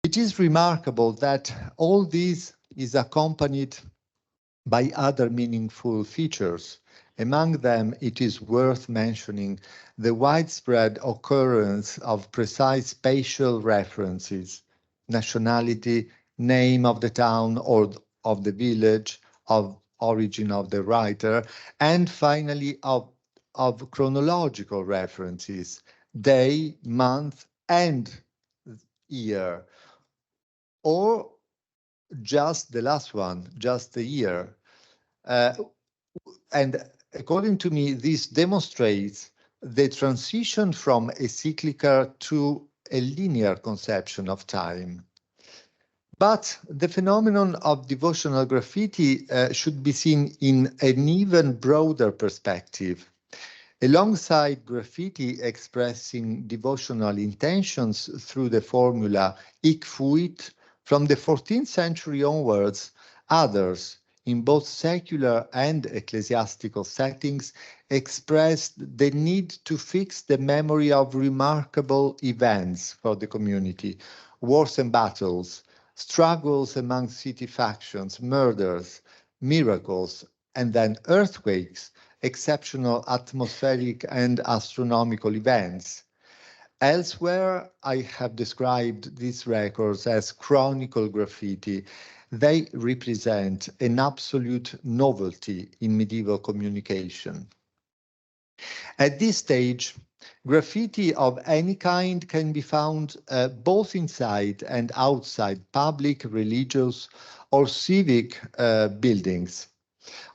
It is remarkable that all this is accompanied by other meaningful features. Among them, it is worth mentioning the widespread occurrence of precise spatial references, nationality, name of the town or of the village, of origin of the writer, and finally of chronological references, day, month, and year, or just the last one, just the year. And according to me, this demonstrates the transition from a cyclical to a linear conception of time. But the phenomenon of devotional graffiti should be seen in an even broader perspective. Alongside graffiti expressing devotional intentions through the formula "hic fuit," from the 14th century onwards, others, in both secular and ecclesiastical settings, expressed the need to fix the memory of remarkable events for the community, wars and battles, struggles among city factions, murders, miracles, and then earthquakes, exceptional atmospheric and astronomical events. Elsewhere, I have described these records as chronicle graffiti. They represent an absolute novelty in medieval communication. At this stage, graffiti of any kind can be found both inside and outside public, religious, or civic buildings.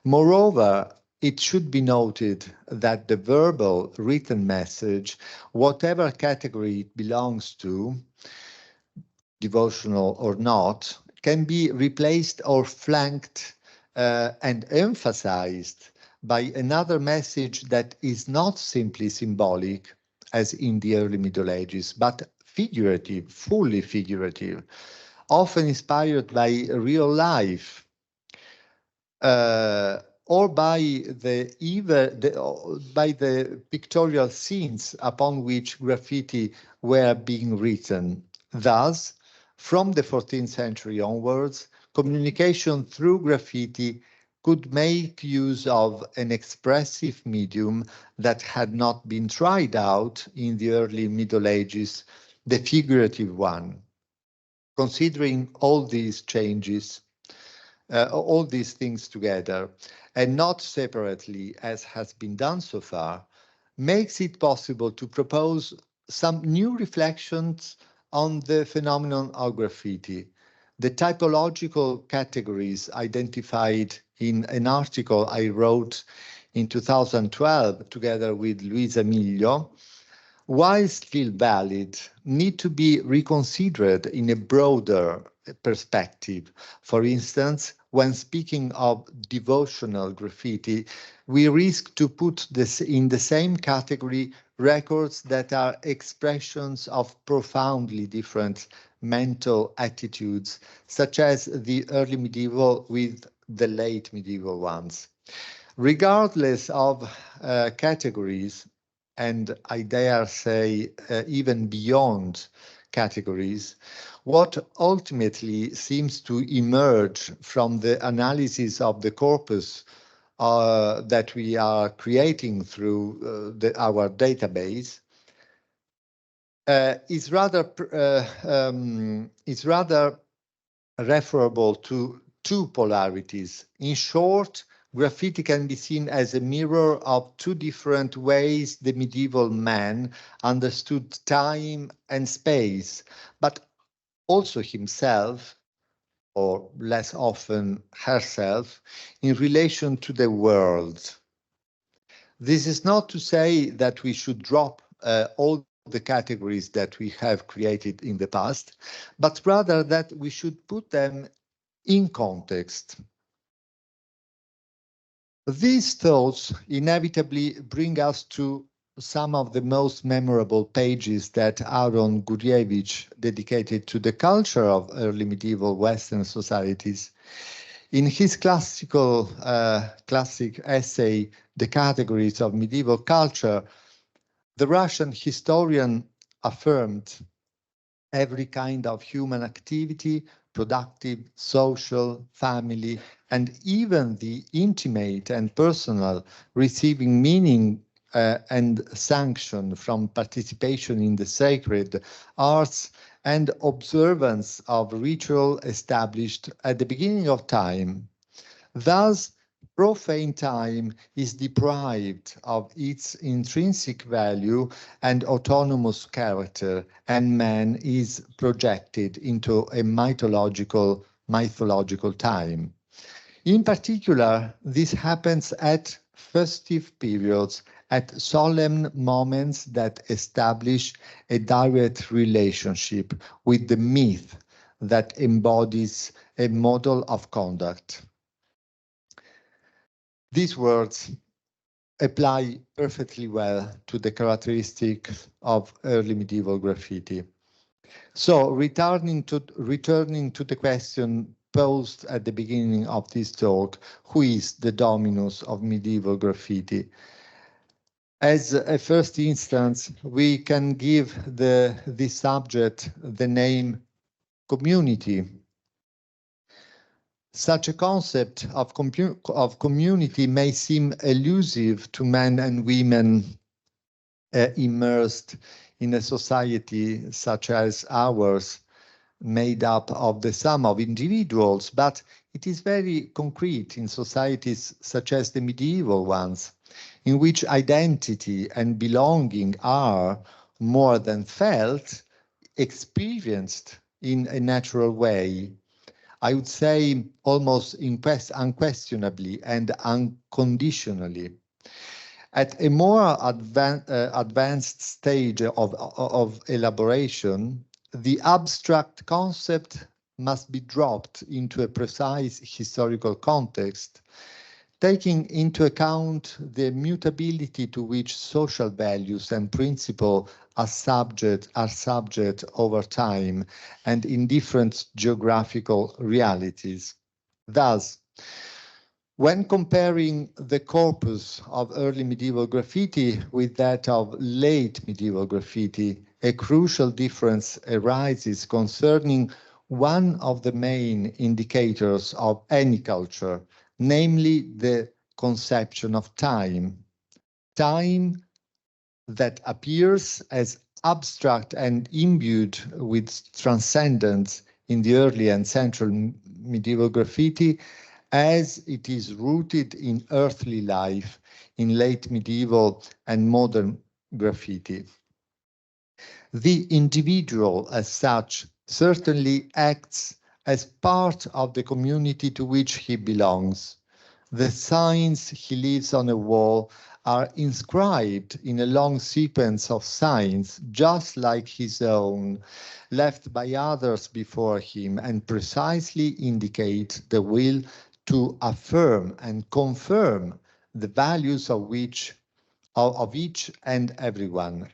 Moreover, it should be noted that the verbal written message, whatever category it belongs to, devotional or not, can be replaced or flanked and emphasized by another message that is not simply symbolic, as in the early Middle Ages, but figurative, fully figurative, often inspired by real life, or by the pictorial scenes upon which graffiti were being written. Thus, from the 14th century onwards, communication through graffiti could make use of an expressive medium that had not been tried out in the early Middle Ages, the figurative one. Considering all these changes, all these things together, and not separately as has been done so far, makes it possible to propose some new reflections on the phenomenon of graffiti. The typological categories identified in an article I wrote in 2012 together with Luisa Miglio, while still valid, need to be reconsidered in a broader perspective. For instance, when speaking of devotional graffiti, we risk to put this in the same category records that are expressions of profoundly different mental attitudes, such as the early medieval with the late medieval ones. Regardless of categories, and I dare say even beyond categories, what ultimately seems to emerge from the analysis of the corpus that we are creating through our database is rather referable to two polarities. In short, graffiti can be seen as a mirror of two different ways the medieval man understood time and space, but also himself, or less often herself, in relation to the world. This is not to say that we should drop all the categories that we have created in the past, but rather that we should put them in context. These thoughts inevitably bring us to some of the most memorable pages that Aaron Gurevich dedicated to the culture of early medieval Western societies. In his classic essay, The Categories of Medieval Culture, the Russian historian affirmed, every kind of human activity, productive, social, family, and even the intimate and personal, receiving meaning and sanction from participation in the sacred arts and observance of ritual established at the beginning of time. Thus, profane time is deprived of its intrinsic value and autonomous character, and man is projected into a mythological time. In particular, this happens at festive periods, at solemn moments that establish a direct relationship with the myth that embodies a model of conduct. These words apply perfectly well to the characteristics of early medieval graffiti. So returning to the question posed at the beginning of this talk, who is the dominus of medieval graffiti? As a first instance, we can give this subject the name community. Such a concept of community may seem elusive to men and women immersed in a society such as ours, made up of the sum of individuals, but it is very concrete in societies such as the medieval ones, in which identity and belonging are, more than felt, experienced in a natural way. I would say almost unquestionably and unconditionally. At a more advanced stage of elaboration, the abstract concept must be dropped into a precise historical context, taking into account the mutability to which social values and principles are subject over time and in different geographical realities. Thus, when comparing the corpus of early medieval graffiti with that of late medieval graffiti, a crucial difference arises concerning one of the main indicators of any culture, namely the conception of time. Time that appears as abstract and imbued with transcendence in the early and central medieval graffiti, as it is rooted in earthly life in late medieval and modern graffiti. The individual as such certainly acts as part of the community to which he belongs. The signs he leaves on a wall are inscribed in a long sequence of signs, just like his own, left by others before him, and precisely indicate the will to affirm and confirm the values of each and everyone.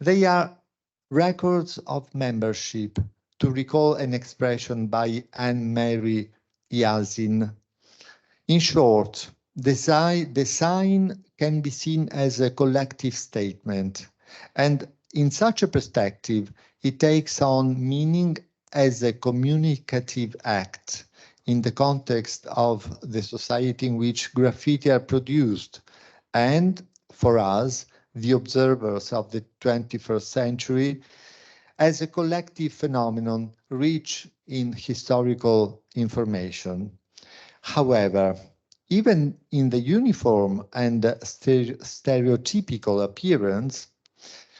They are records of membership, to recall an expression by Anne-Marie Yazin. In short, the sign can be seen as a collective statement, and in such a perspective, it takes on meaning as a communicative act in the context of the society in which graffiti are produced, and for us, the observers of the 21st century, as a collective phenomenon rich in historical information. However, even in the uniform and stereotypical appearance,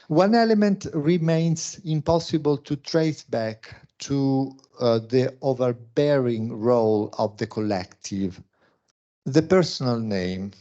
one element remains impossible to trace back to the overbearing role of the collective, the personal name.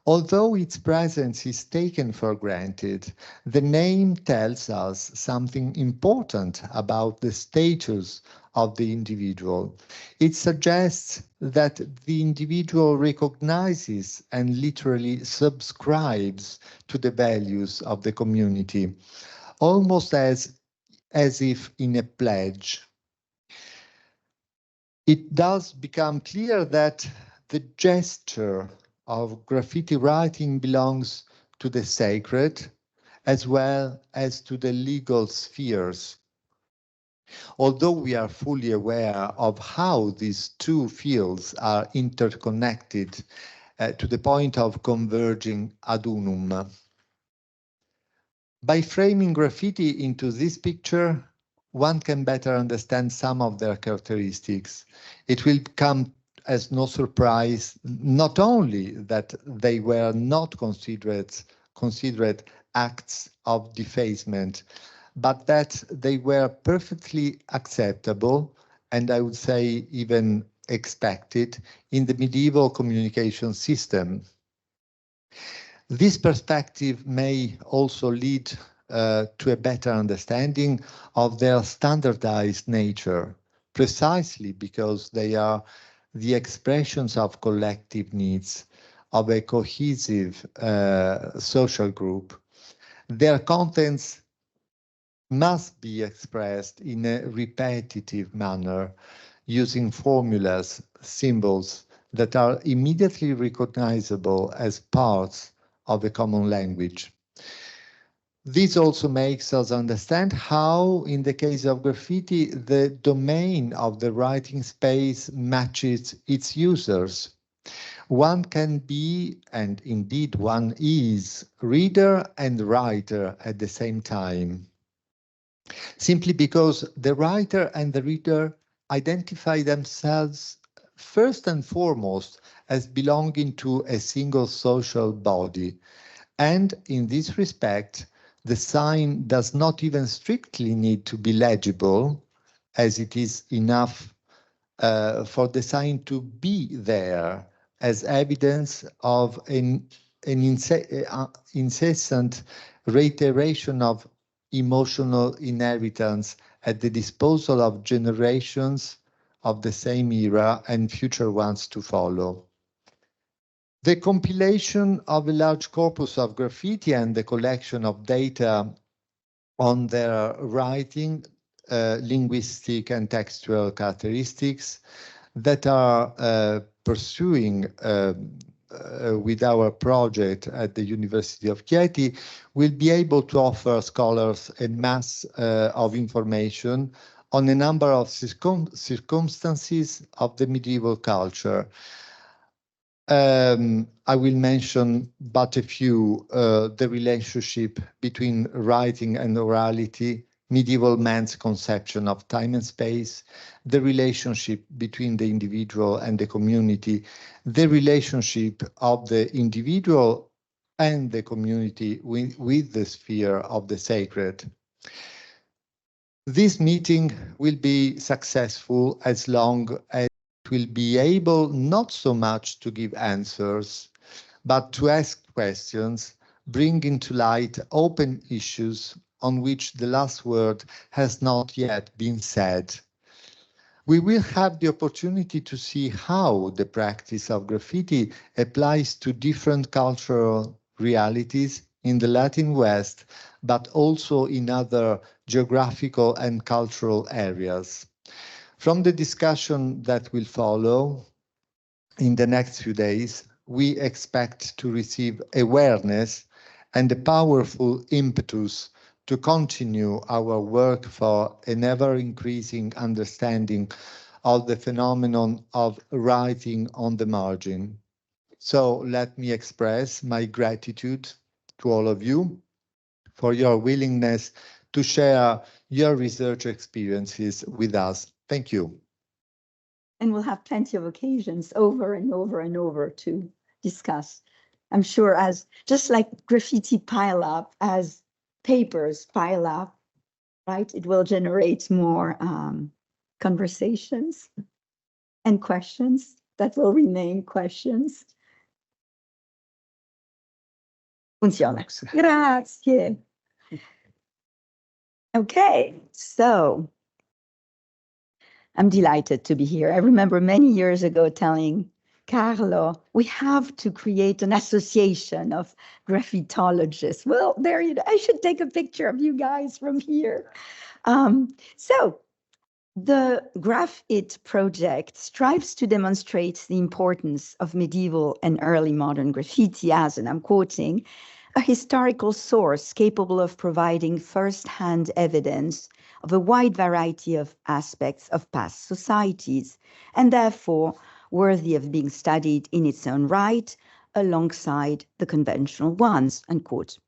Although its presence is taken for granted, the name tells us something important about the status of the individual. It suggests that the individual recognizes and literally subscribes to the values of the community, almost as if in a pledge. It does become clear that the gesture of graffiti writing belongs to the sacred as well as to the legal spheres. Although we are fully aware of how these two fields are interconnected to the point of converging ad unum. By framing graffiti into this picture, one can better understand some of their characteristics. It will come as no surprise not only that they were not considered acts of defacement, but that they were perfectly acceptable, and I would say even expected, in the medieval communication system. This perspective may also lead to a better understanding of their standardized nature, precisely because they are the expressions of collective needs of a cohesive social group. Their contents must be expressed in a repetitive manner, using formulas, symbols that are immediately recognizable as parts of a common language. This also makes us understand how, in the case of graffiti, the domain of the writing space matches its users. One can be, and indeed one is, reader and writer at the same time, simply because the writer and the reader identify themselves first and foremost as belonging to a single social body. And in this respect, the sign does not even strictly need to be legible, as it is enough for the sign to be there as evidence of an incessant reiteration of emotional inheritance at the disposal of generations of the same era and future ones to follow. The compilation of a large corpus of graffiti and the collection of data on their writing, linguistic and textual characteristics that are pursuing with our project at the University of Chieti will be able to offer scholars a mass of information on a number of circumstances of the medieval culture. I will mention but a few, the relationship between writing and orality, medieval man's conception of time and space, the relationship between the individual and the community, the relationship of the individual and the community with the sphere of the sacred. This meeting will be successful as long as it will be able not so much to give answers, but to ask questions, bringing to light open issues on which the last word has not yet been said. We will have the opportunity to see how the practice of graffiti applies to different cultural realities in the Latin West, but also in other geographical and cultural areas. From the discussion that will follow in the next few days, we expect to receive awareness and a powerful impetus to continue our work for an ever-increasing understanding of the phenomenon of writing on the margin. So let me express my gratitude to all of you for your willingness to share your research experiences with us. Thank you. And we'll have plenty of occasions over and over and over to discuss. I'm sure as just like graffiti pile up, as papers pile up, right? It will generate more conversations and questions that will remain questions. Funziona. Grazie. Okay, so I'm delighted to be here. I remember many years ago telling Carlo, we have to create an association of graffitologists. Well, there you go. I should take a picture of you guys from here. So the Graff-IT project strives to demonstrate the importance of medieval and early modern graffiti as, and I'm quoting, a historical source capable of providing first-hand evidence of a wide variety of aspects of past societies, and therefore worthy of being studied in its own right alongside the conventional ones, unquote.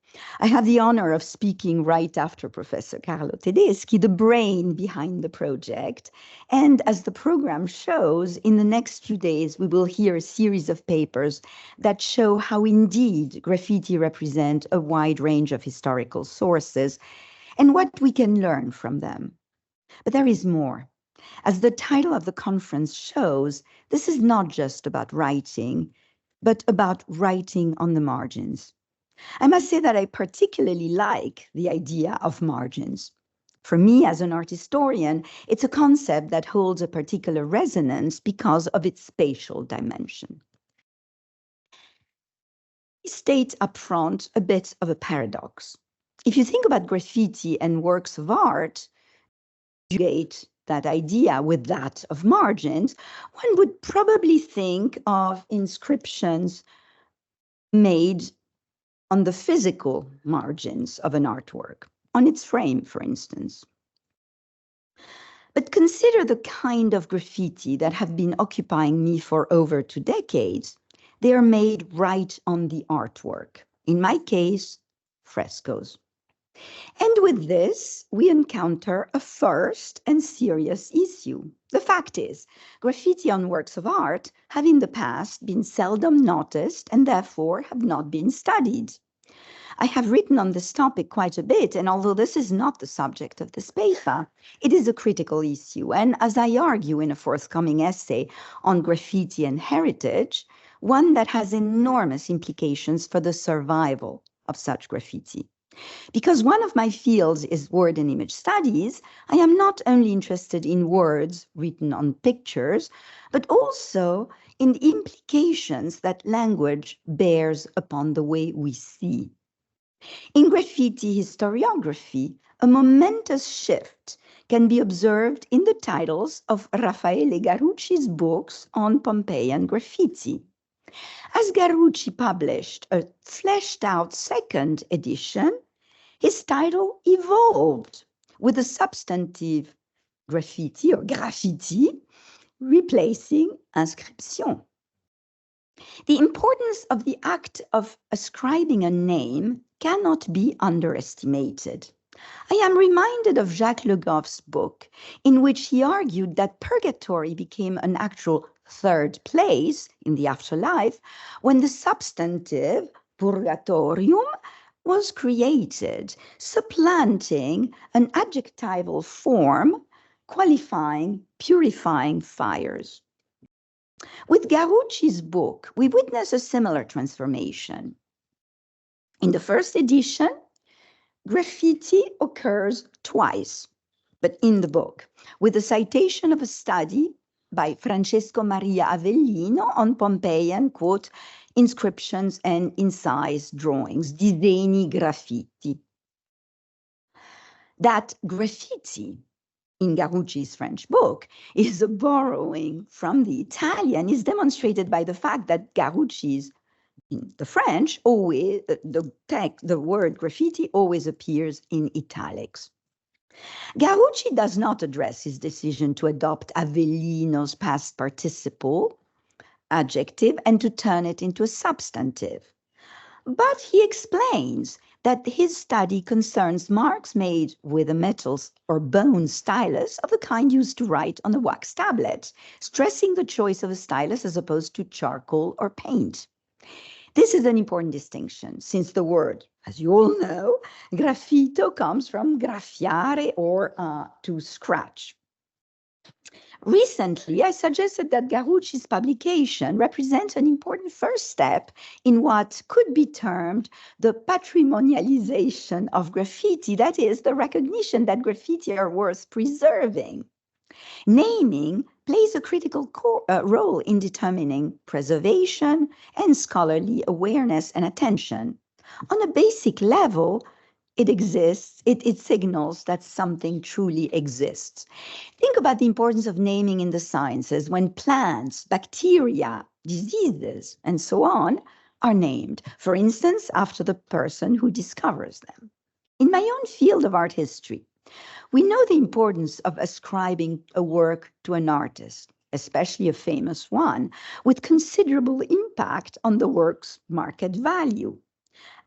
I have the honor of speaking right after Professor Carlo Tedeschi, the brain behind the project. And as the program shows, in the next few days, we will hear a series of papers that show how indeed graffiti represent a wide range of historical sources and what we can learn from them. But there is more. As the title of the conference shows, this is not just about writing, but about writing on the margins. I must say that I particularly like the idea of margins. For me, as an art historian, it's a concept that holds a particular resonance because of its spatial dimension. I state up front a bit of a paradox. If you think about graffiti and works of art, conjugate that idea with that of margins, one would probably think of inscriptions made on the physical margins of an artwork, on its frame, for instance. But consider the kind of graffiti that have been occupying me for over 2 decades. They are made right on the artwork. In my case, frescoes. And with this, we encounter a first and serious issue. The fact is, graffiti on works of art have in the past been seldom noticed and therefore have not been studied. I have written on this topic quite a bit, and although this is not the subject of this paper, it is a critical issue. And as I argue in a forthcoming essay on graffiti and heritage, one that has enormous implications for the survival of such graffiti. Because one of my fields is word and image studies, I am not only interested in words written on pictures, but also in the implications that language bears upon the way we see. In graffiti historiography, a momentous shift can be observed in the titles of Raffaele Garucci's books on Pompeian graffiti. As Garucci published a fleshed-out second edition, his title evolved with the substantive graffiti or graffiti replacing inscription. The importance of the act of ascribing a name cannot be underestimated. I am reminded of Jacques Le Goff's book, in which he argued that purgatory became an actual third place in the afterlife when the substantive purgatorium was created, supplanting an adjectival form qualifying purifying fires. With Garucci's book, we witness a similar transformation. In the first edition, graffiti occurs twice, but in the book, with a citation of a study by Francesco Maria Avellino on Pompeian, quote, inscriptions and incised drawings, disegni graffiti. That graffiti in Garucci's French book is a borrowing from the Italian is demonstrated by the fact that Garucci's in the French, always the word graffiti always appears in italics. Garucci does not address his decision to adopt Avellino's past participle adjective and to turn it into a substantive. But he explains that his study concerns marks made with a metal or bone stylus of the kind used to write on a wax tablet, stressing the choice of a stylus as opposed to charcoal or paint. This is an important distinction, since the word, as you all know, graffito comes from graffiare or to scratch. Recently, I suggested that Garucci's publication represents an important first step in what could be termed the patrimonialization of graffiti, that is, the recognition that graffiti are worth preserving. Naming plays a critical role in determining preservation and scholarly awareness and attention. On a basic level, it exists, it signals that something truly exists. Think about the importance of naming in the sciences when plants, bacteria, diseases, and so on are named, for instance, after the person who discovers them. In my own field of art history, We know the importance of ascribing a work to an artist, especially a famous one, with considerable impact on the work's market value,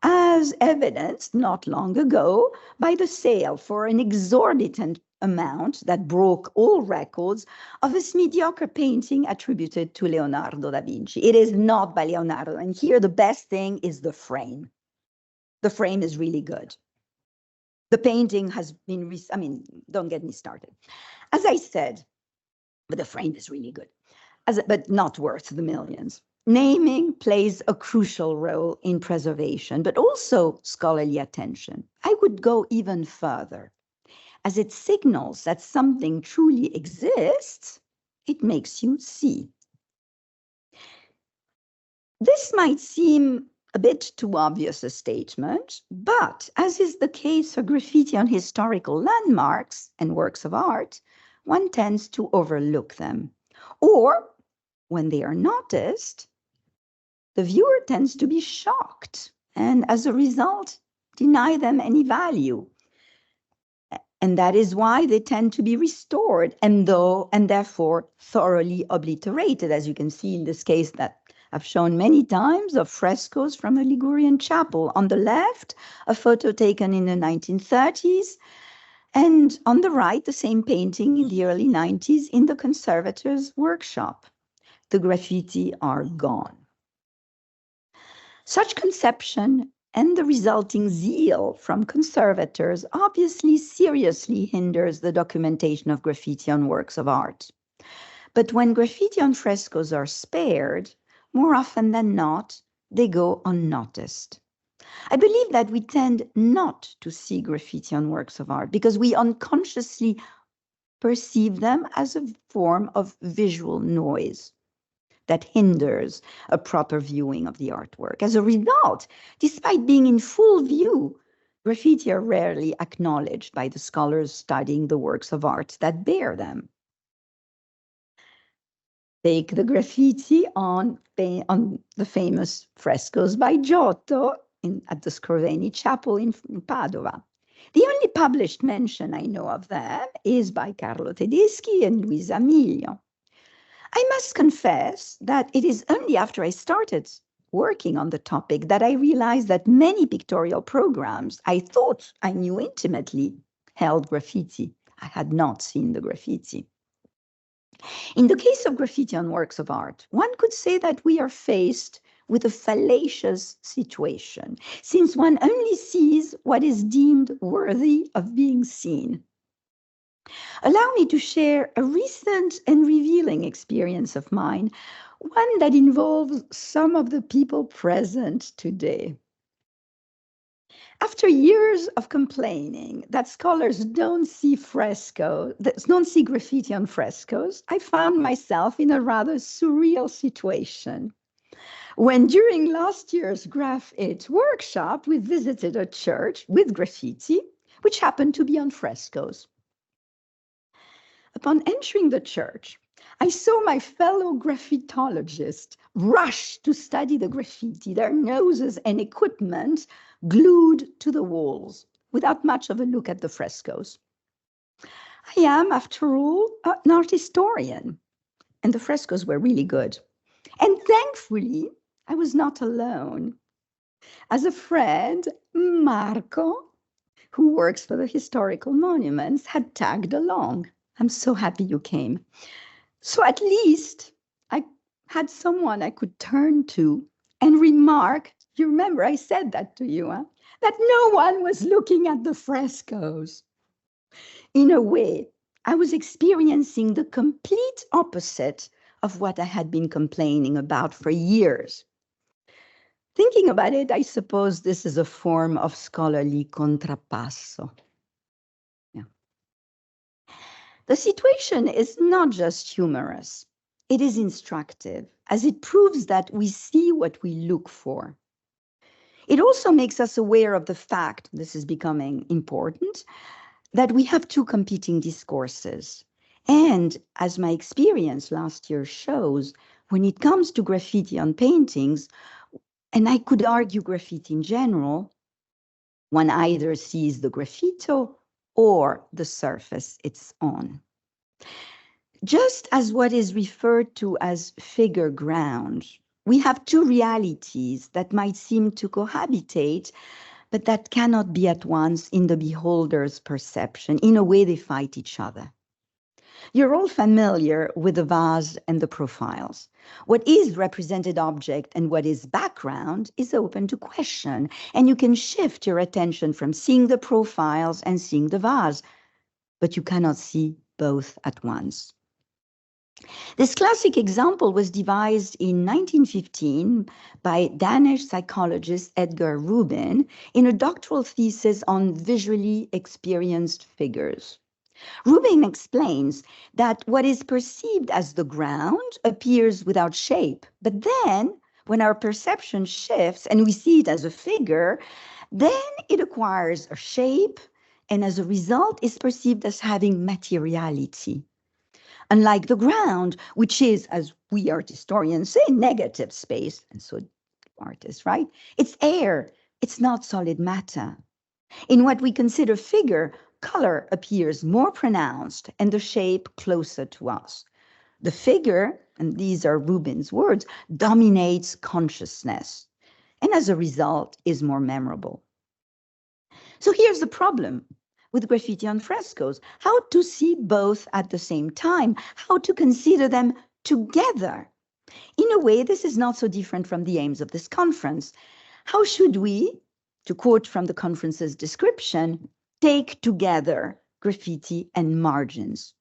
as evidenced not long ago by the sale for an exorbitant amount that broke all records of this mediocre painting attributed to Leonardo da Vinci. It is not by Leonardo, and here the best thing is the frame. The frame is really good. The painting has been, don't get me started. As I said, but the frame is really good, but not worth the millions. Naming plays a crucial role in preservation, but also scholarly attention. I would go even further. As it signals that something truly exists, it makes you see. This might seem a bit too obvious a statement, but as is the case for graffiti on historical landmarks and works of art, one tends to overlook them. Or, when they are noticed, the viewer tends to be shocked and, as a result, deny them any value. And that is why they tend to be restored and therefore thoroughly obliterated, as you can see in this case that I've shown many times of frescoes from a Ligurian chapel. On the left, a photo taken in the 1930s, and on the right, the same painting in the early 90s in the conservator's workshop. The graffiti are gone. Such conception and the resulting zeal from conservators obviously seriously hinders the documentation of graffiti on works of art. But when graffiti on frescoes are spared, more often than not, they go unnoticed. I believe that we tend not to see graffiti on works of art because we unconsciously perceive them as a form of visual noise that hinders a proper viewing of the artwork. As a result, despite being in full view, graffiti are rarely acknowledged by the scholars studying the works of art that bear them. Take the graffiti on the famous frescoes by Giotto at the Scrovegni Chapel in Padova. The only published mention I know of them is by Carlo Tedeschi and Luisa Miglio. I must confess that it is only after I started working on the topic that I realized that many pictorial programs I thought I knew intimately held graffiti. I had not seen the graffiti. In the case of graffiti on works of art, one could say that we are faced with a fallacious situation, since one only sees what is deemed worthy of being seen. Allow me to share a recent and revealing experience of mine, one that involves some of the people present today. After years of complaining that scholars don't see graffiti on frescoes, I found myself in a rather surreal situation. When during last year's Graff-IT workshop, we visited a church with graffiti, which happened to be on frescoes. Upon entering the church, I saw my fellow graffitologists rush to study the graffiti, their noses and equipment glued to the walls, without much of a look at the frescoes. I am, after all, an art historian, and the frescoes were really good. And thankfully, I was not alone. As a friend, Marco, who works for the historical monuments, had tagged along. I'm so happy you came. So at least I had someone I could turn to and remark, you remember I said that to you, that no one was looking at the frescoes. In a way, I was experiencing the complete opposite of what I had been complaining about for years. Thinking about it, I suppose this is a form of scholarly contrappasso. The situation is not just humorous, it is instructive, as it proves that we see what we look for. It also makes us aware of the fact, this is becoming important, that we have two competing discourses. And as my experience last year shows, when it comes to graffiti on paintings, and I could argue graffiti in general, one either sees the graffito or the surface it's on. Just as what is referred to as figure ground, we have two realities that might seem to cohabitate, but that cannot be at once in the beholder's perception. In a way, they fight each other. You're all familiar with the vase and the profiles. What is represented object and what is background is open to question, and you can shift your attention from seeing the profiles and seeing the vase, but you cannot see both at once. This classic example was devised in 1915 by Danish psychologist Edgar Rubin in a doctoral thesis on visually experienced figures. Rubin explains that what is perceived as the ground appears without shape, but then when our perception shifts and we see it as a figure, then it acquires a shape and as a result is perceived as having materiality. Unlike the ground, which is, as we art historians say, negative space, and so artists, right? It's air, it's not solid matter. In what we consider figure, color appears more pronounced and the shape closer to us. The figure, and these are Rubin's words, dominates consciousness, and as a result is more memorable. So here's the problem with graffiti on frescoes: how to see both at the same time, how to consider them together. In a way, this is not so different from the aims of this conference. How should we, to quote from the conference's description, take together graffiti and margins?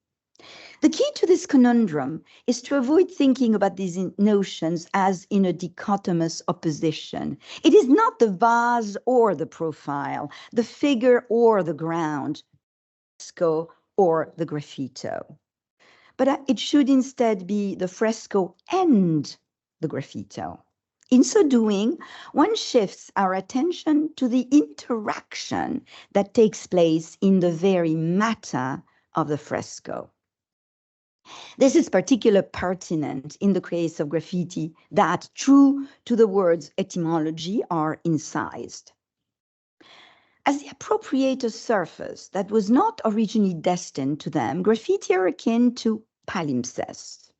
The key to this conundrum is to avoid thinking about these notions as in a dichotomous opposition. It is not the vase or the profile, the figure or the ground, fresco or the graffito. But it should instead be the fresco and the graffito. In so doing, one shifts our attention to the interaction that takes place in the very matter of the fresco. This is particularly pertinent in the case of graffiti that, true to the word's etymology, are incised. As they appropriate a surface that was not originally destined to them, graffiti are akin to palimpsest.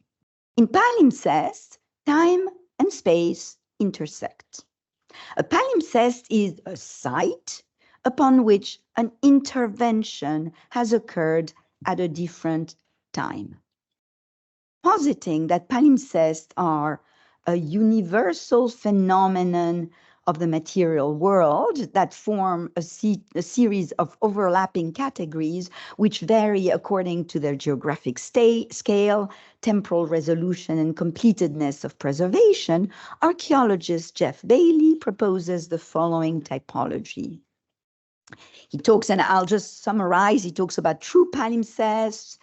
In palimpsest, time and space intersect. A palimpsest is a site upon which an intervention has occurred at a different time. Positing that palimpsests are a universal phenomenon of the material world that form a series of overlapping categories which vary according to their geographic scale, temporal resolution, and completedness of preservation, archaeologist Jeff Bailey proposes the following typology. He talks, and I'll just summarize, he talks about true palimpsests,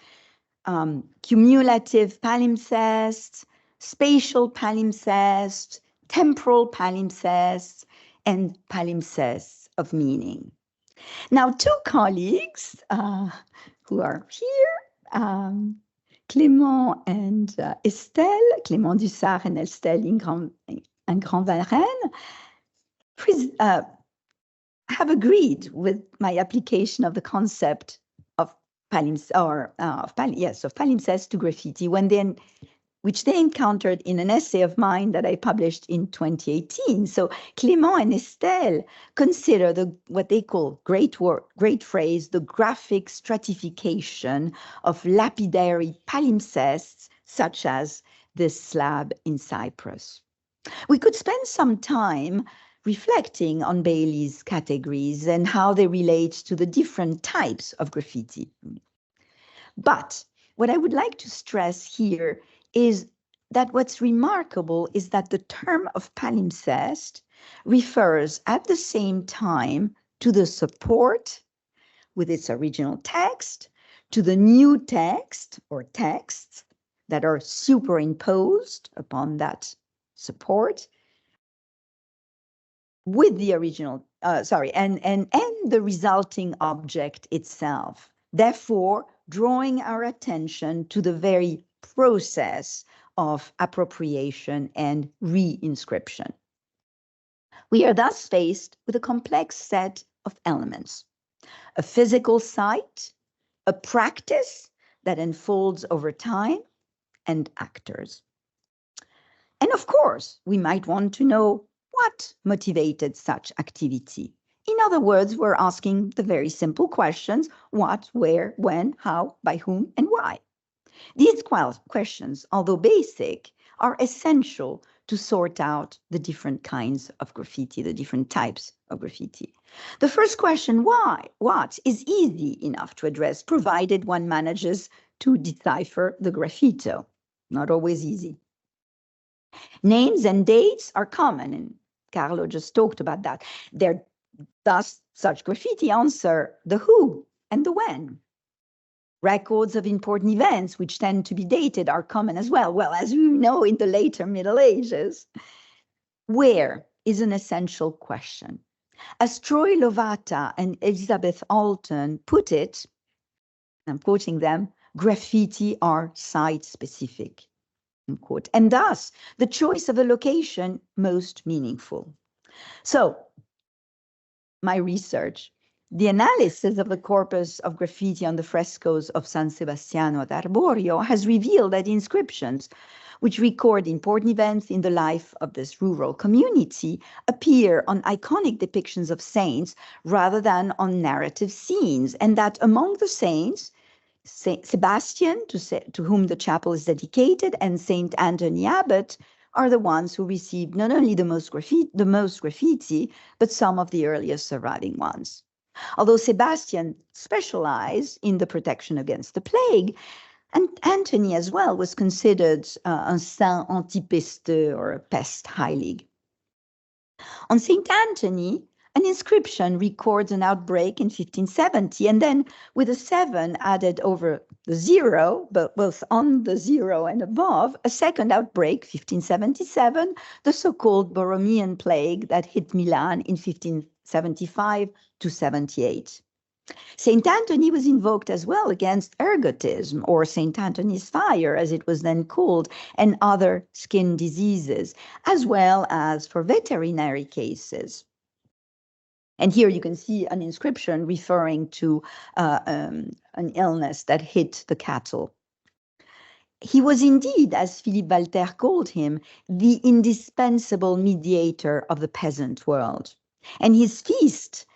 cumulative palimpsests, spatial palimpsests, temporal palimpsests, and palimpsests of meaning. Now, two colleagues who are here, Clément and Estelle, Clément Dussart and Estelle Ingrand-Valren, have agreed with my application of the concept of palimpsest to graffiti which they encountered in an essay of mine that I published in 2018. So Clément and Estelle consider what they call, great phrase, the graphic stratification of lapidary palimpsests, such as this slab in Cyprus. We could spend some time reflecting on Bailey's categories and how they relate to the different types of graffiti. But what I would like to stress here is that what's remarkable is that the term of palimpsest refers at the same time to the support with its original text, to the new text or texts that are superimposed upon that support, with the original, and the resulting object itself. Therefore, drawing our attention to the very process of appropriation and a physical site, a practice that unfolds over time, and actors. And of course, we might want to know what motivated such activity. In other words, we're asking the very simple questions: what, where, when, how, by whom, and why. These questions, although basic, are essential to sort out the different kinds of graffiti, the different types of graffiti. The first question, why, what, is easy enough to address, provided one manages to decipher the graffito. Not always easy. Names and dates are common, and Carlo just talked about that. Thus, such graffiti answer the who and the when. Records of important events, which tend to be dated, are common as well. Well, as you know, in the later Middle Ages. Where is an essential question. As Troy Lovata and Elizabeth Alton put it, I'm quoting them, graffiti are site-specific, unquote, and thus the choice of a location most meaningful. So, my research, the analysis of the corpus of graffiti on the frescoes of San Sebastiano at Arborio has revealed that inscriptions which record important events in the life of this rural community appear on iconic depictions of saints rather than on narrative scenes, and that among the saints, Saint Sebastian, to whom the chapel is dedicated, and Saint Anthony Abbot are the ones who received not only the most graffiti, but some of the earliest surviving ones. Although Sebastian specialized in the protection against the plague, and Anthony as well was considered un saint anti-pesteux, or a pest heilig. On Saint Anthony, an inscription records an outbreak in 1570, and then with a 7 added over the 0, but both on the 0 and above, a second outbreak, 1577, the so-called Borromean plague that hit Milan in 1575 to 78. Saint Anthony was invoked as well against ergotism, or Saint Anthony's fire, as it was then called, and other skin diseases, as well as for veterinary cases. And here you can see an inscription referring to an illness that hit the cattle. He was indeed, as Philippe Valter called him, the indispensable mediator of the peasant world. And his feast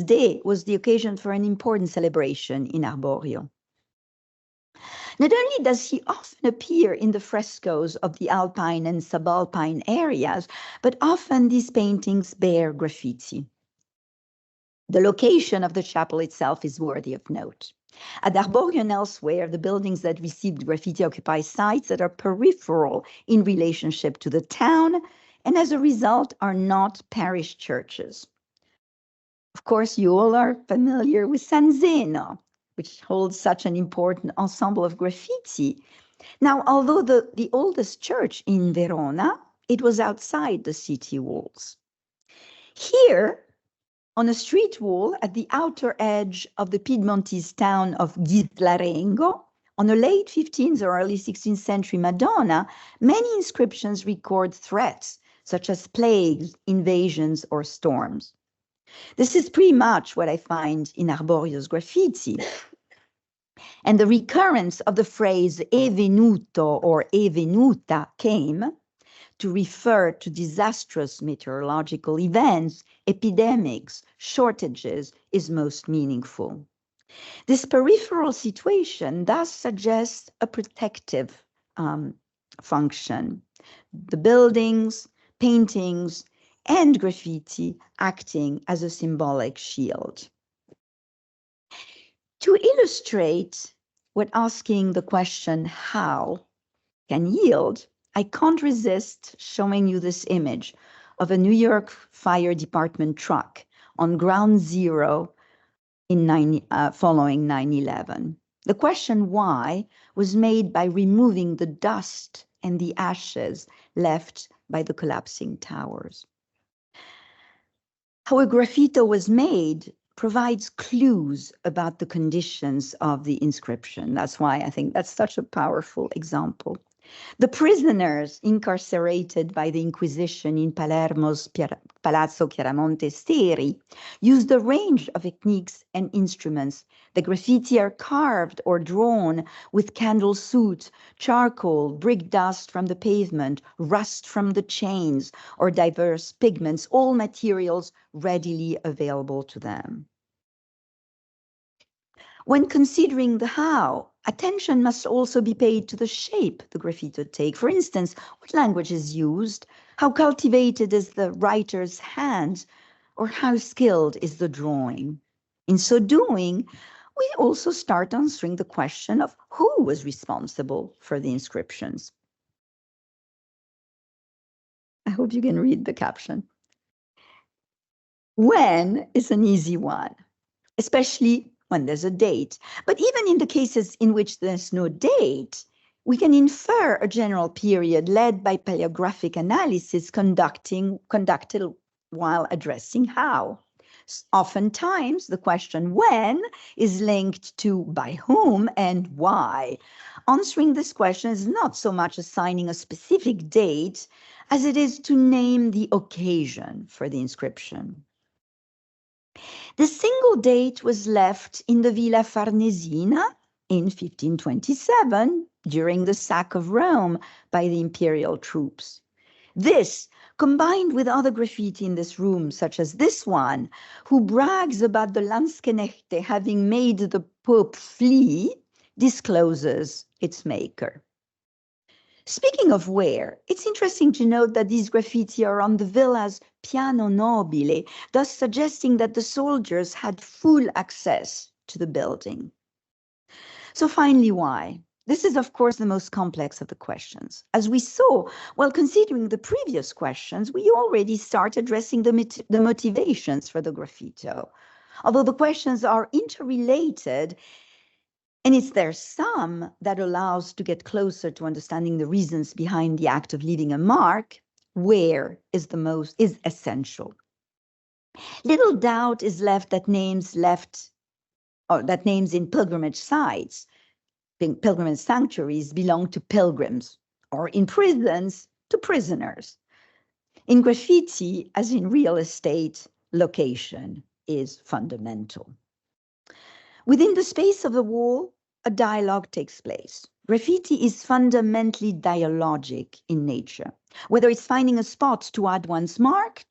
day was the occasion for an important celebration in Arborio. Not only does he often appear in the frescoes of the alpine and subalpine areas, but often these paintings bear graffiti. The location of the chapel itself is worthy of note. At Arborio and elsewhere, the buildings that received graffiti occupy sites that are peripheral in relationship to the town, and as a result are not parish churches. Of course, you all are familiar with San Zeno, which holds such an important ensemble of graffiti. Now, although the oldest church in Verona, it was outside the city walls. Here, on a street wall at the outer edge of the Piedmontese town of Ghislarengo, on a late 15th or early 16th century Madonna, many inscriptions record threats such as plagues, invasions, or storms. This is pretty much what I find in Arborio's graffiti. And the recurrence of the phrase è venuto or è venuta came to refer to disastrous meteorological events, epidemics, shortages is most meaningful. This peripheral situation thus suggests a protective function. The buildings, paintings, and graffiti acting as a symbolic shield. To illustrate what asking the question how can yield, I can't resist showing you this image of a New York Fire Department truck on ground zero following 9/11. The question why was made by removing the dust and the ashes left by the collapsing towers. How a graffito was made provides clues about the conditions of the inscription. That's why I think that's such a powerful example. The prisoners incarcerated by the Inquisition in Palermo's Palazzo Chiaramonte Steri used a range of techniques and instruments. The graffiti are carved or drawn with candle soot, charcoal, brick dust from the pavement, rust from the chains, or diverse pigments, all materials readily available to them. When considering the how, attention must also be paid to the shape the graffiti take. For instance, what language is used, how cultivated is the writer's hand, or how skilled is the drawing. In so doing, we also start answering the question of who was responsible for the inscriptions. I hope you can read the caption. When is an easy one, especially when there's a date. But even in the cases in which there's no date, we can infer a general period led by paleographic analysis conducted while addressing how. Oftentimes, the question when is linked to by whom and why. Answering this question is not so much assigning a specific date as it is to name the occasion for the inscription. The single date was left in the Villa Farnesina in 1527 during the sack of Rome by the imperial troops. This, combined with other graffiti in this room, such as this one, who brags about the Landsknechte having made the Pope flee, discloses its maker. Speaking of where, it's interesting to note that these graffiti are on the villa's piano nobile, thus suggesting that the soldiers had full access to the building. So finally, why? This is, of course, the most complex of the questions. As we saw, while considering the previous questions, we already start addressing the motivations for the graffito. Although the questions are interrelated, and it's their sum that allows to get closer to understanding the reasons behind the act of leaving a mark, where is essential. Little doubt is left that names in pilgrimage sites, pilgrimage sanctuaries, belong to pilgrims, or in prisons to prisoners. In graffiti, as in real estate, location is fundamental. Within the space of the wall, a dialogue takes place. Graffiti is fundamentally dialogic in nature, whether it's finding a spot to add one's mark,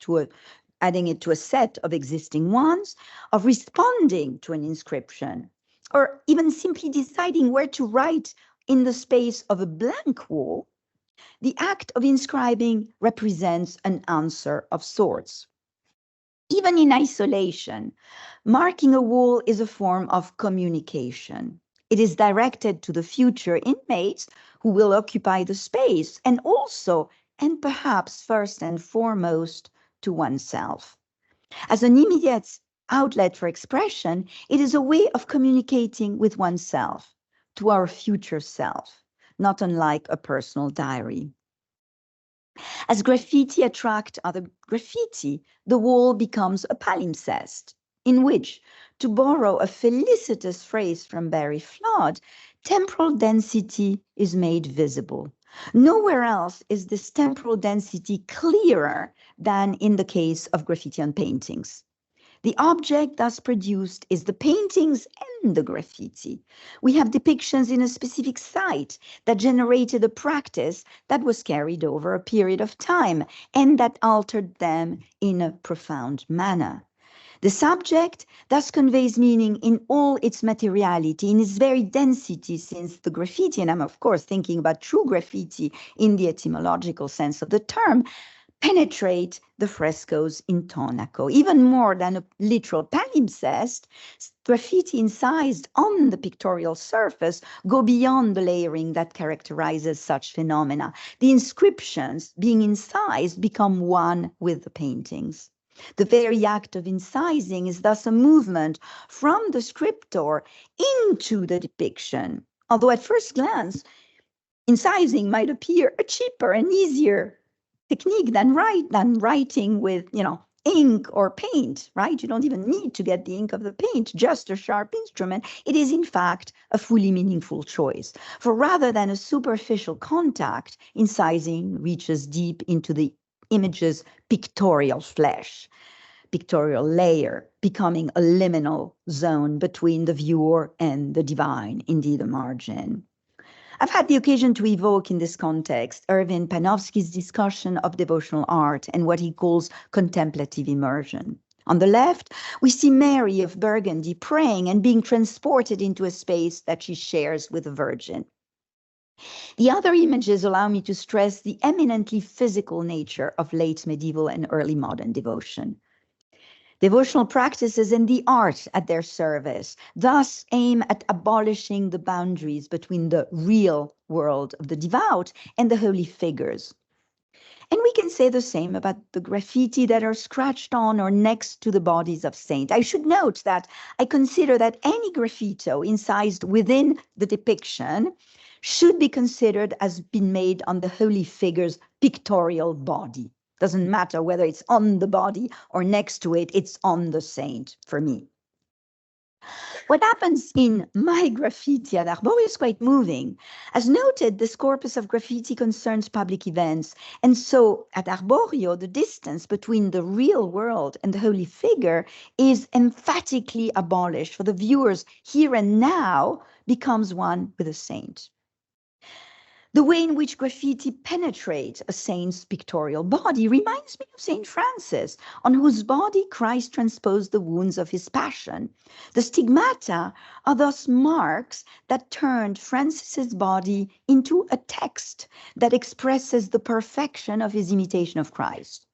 adding it to a set of existing ones, of responding to an inscription, or even simply deciding where to write in the space of a blank wall. The act of inscribing represents an answer of sorts. Even in isolation, marking a wall is a form of communication. It is directed to the future inmates who will occupy the space, and also, and perhaps first and foremost, to oneself. As an immediate outlet for expression, it is a way of communicating with oneself, to our future self, not unlike a personal diary. As graffiti attracts other graffiti, the wall becomes a palimpsest, in which, to borrow a felicitous phrase from Barry Flood, temporal density is made visible. Nowhere else is this temporal density clearer than in the case of graffiti on paintings. The object thus produced is the paintings and the graffiti. We have depictions in a specific site that generated a practice that was carried over a period of time and that altered them in a profound manner. The subject thus conveys meaning in all its materiality, in its very density, since the graffiti, and I'm of course thinking about true graffiti in the etymological sense of the term, penetrate the frescoes intonaco. Even more than a literal palimpsest, graffiti incised on the pictorial surface go beyond the layering that characterizes such phenomena. The inscriptions, being incised, become one with the paintings. The very act of incising is thus a movement from the scriptor into the depiction. Although at first glance, incising might appear a cheaper and easier technique than writing with, ink or paint, right? You don't even need to get the ink of the paint, just a sharp instrument. It is, in fact, a fully meaningful choice. For rather than a superficial contact, incising reaches deep into the image's pictorial flesh, pictorial layer, becoming a liminal zone between the viewer and the divine, indeed a margin. I've had the occasion to evoke in this context Erwin Panofsky's discussion of devotional art and what he calls contemplative immersion. On the left, we see Mary of Burgundy praying and being transported into a space that she shares with the Virgin. The other images allow me to stress the eminently physical nature of late medieval and early modern devotion. Devotional practices and the art at their service thus aim at abolishing the boundaries between the real world of the devout and the holy figures. And we can say the same about the graffiti that are scratched on or next to the bodies of saints. I should note that I consider that any graffito incised within the depiction should be considered as being made on the holy figure's pictorial body. Doesn't matter whether it's on the body or next to it, it's on the saint for me. What happens in my graffiti at Arborio is quite moving. As noted, this corpus of graffiti concerns public events. And so at Arborio, the distance between the real world and the holy figure is emphatically abolished. For the viewers here and now becomes one with a saint. The way in which graffiti penetrates a saint's pictorial body reminds me of Saint Francis, on whose body Christ transposed the wounds of his passion. The stigmata are thus marks that turned Francis's body into a text that expresses the perfection of his imitation of Christ.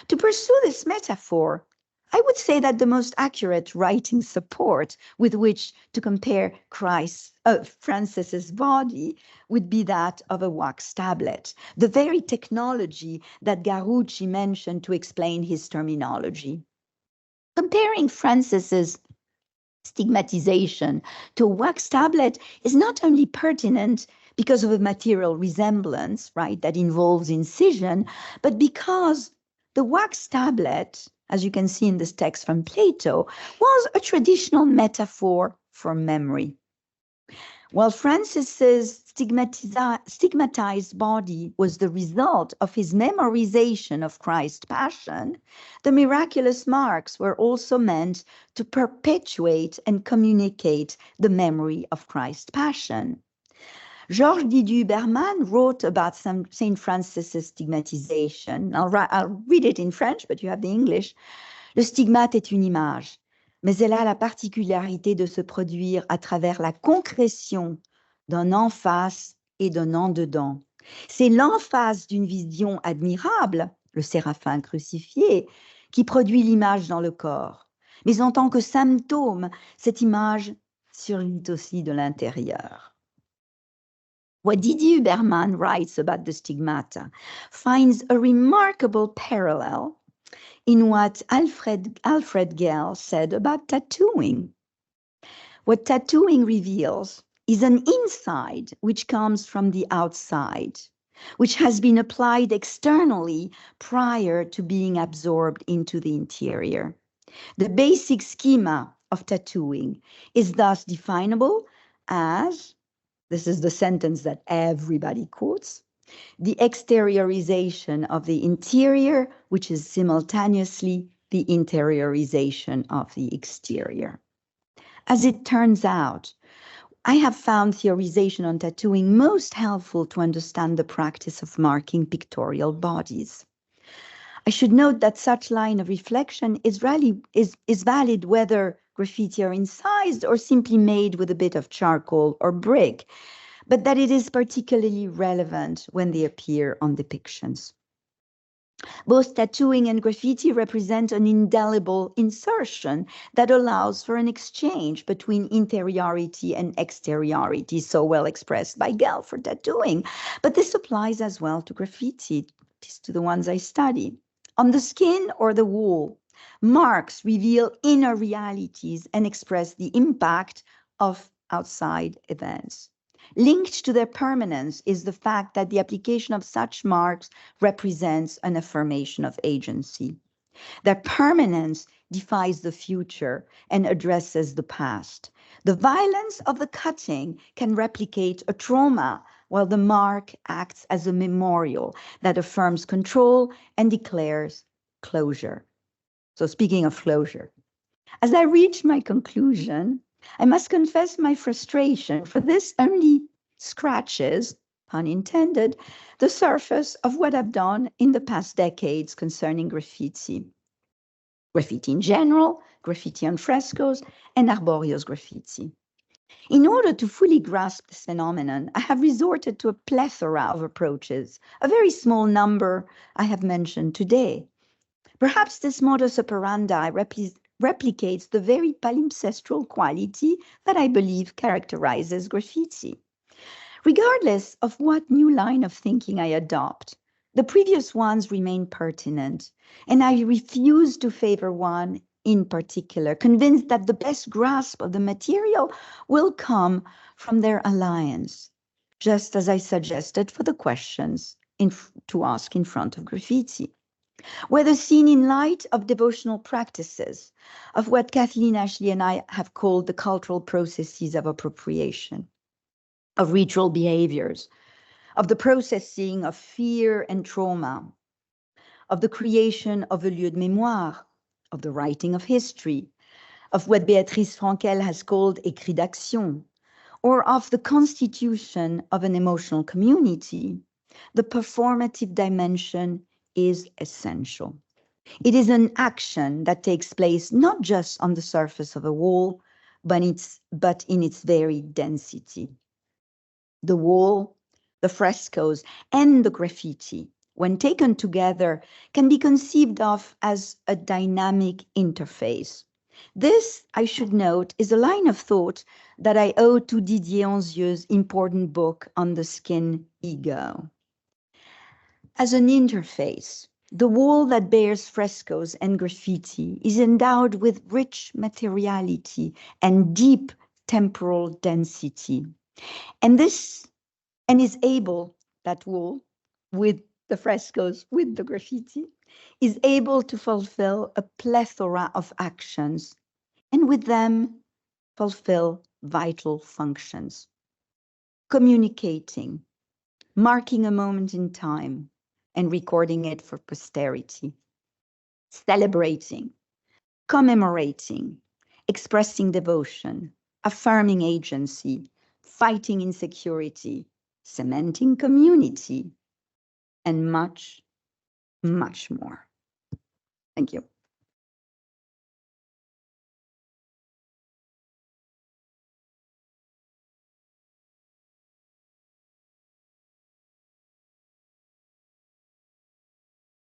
To pursue this metaphor, I would say that the most accurate writing support with which to compare Francis's body would be that of a wax tablet, the very technology that Garucci mentioned to explain his terminology. Comparing Francis's stigmatization to a wax tablet is not only pertinent because of a material resemblance, right, that involves incision, but because the wax tablet, as you can see in this text from Plato, was a traditional metaphor for memory. While Francis's stigmatized body was the result of his memorization of Christ's passion, the miraculous marks were also meant to perpetuate and communicate the memory of Christ's passion. Georges Didier-Huberman wrote about Saint Francis's stigmatisation. I'll read it in French, but you have the English. Le stigmate est une image, mais elle a la particularité de se produire à travers la concrétion d'un en face et d'un en dedans. C'est l'emphase d'une vision admirable, le séraphin crucifié, qui produit l'image dans le corps. Mais en tant que symptôme, cette image surgit aussi de l'intérieur. What Didier-Huberman writes about the stigmata finds a remarkable parallel in what Alfred Gell said about tattooing. What tattooing reveals is an inside which comes from the outside, which has been applied externally prior to being absorbed into the interior. The basic schema of tattooing is thus definable as, this is the sentence that everybody quotes, the exteriorization of the interior, which is simultaneously the interiorization of the exterior. As it turns out, I have found theorization on tattooing most helpful to understand the practice of marking pictorial bodies. I should note that such line of reflection is valid whether graffiti are incised or simply made with a bit of charcoal or brick, but that it is particularly relevant when they appear on depictions. Both tattooing and graffiti represent an indelible insertion that allows for an exchange between interiority and exteriority, so well expressed by Gell for tattooing. But this applies as well to graffiti, at least to the ones I study. On the skin or the wall, marks reveal inner realities and express the impact of outside events. Linked to their permanence is the fact that the application of such marks represents an affirmation of agency. Their permanence defies the future and addresses the past. The violence of the cutting can replicate a trauma, while the mark acts as a memorial that affirms control and declares closure. So speaking of closure, as I reach my conclusion, I must confess my frustration, for this only scratches, pun intended, the surface of what I've done in the past decades concerning graffiti. Graffiti in general, graffiti on frescoes, and arboreal graffiti. In order to fully grasp this phenomenon, I have resorted to a plethora of approaches, a very small number I have mentioned today. Perhaps this modus operandi replicates the very palimpsestral quality that I believe characterizes graffiti. Regardless of what new line of thinking I adopt, the previous ones remain pertinent, and I refuse to favor one in particular, convinced that the best grasp of the material will come from their alliance, just as I suggested for the questions to ask in front of graffiti. Whether seen in light of devotional practices, of what Kathleen Ashley and I have called the cultural processes of appropriation, of ritual behaviors, of the processing of fear and trauma, of the creation of a lieu de mémoire, of the writing of history, of what Béatrice Frankel has called écrit d'action, or of the constitution of an emotional community, the performative dimension is essential. It is an action that takes place not just on the surface of a wall, but in its very density. The wall, the frescoes, and the graffiti, when taken together, can be conceived of as a dynamic interface. This, I should note, is a line of thought that I owe to Didier Anzieu's important book on the skin ego. As an interface, the wall that bears frescoes and graffiti is endowed with rich materiality and deep temporal density. And is able, that wall, with the frescoes, with the graffiti, is able to fulfill a plethora of actions, and with them fulfill vital functions. Communicating, marking a moment in time, and recording it for posterity. Celebrating, commemorating, expressing devotion, affirming agency, fighting insecurity, cementing community, and much, much more. Thank you.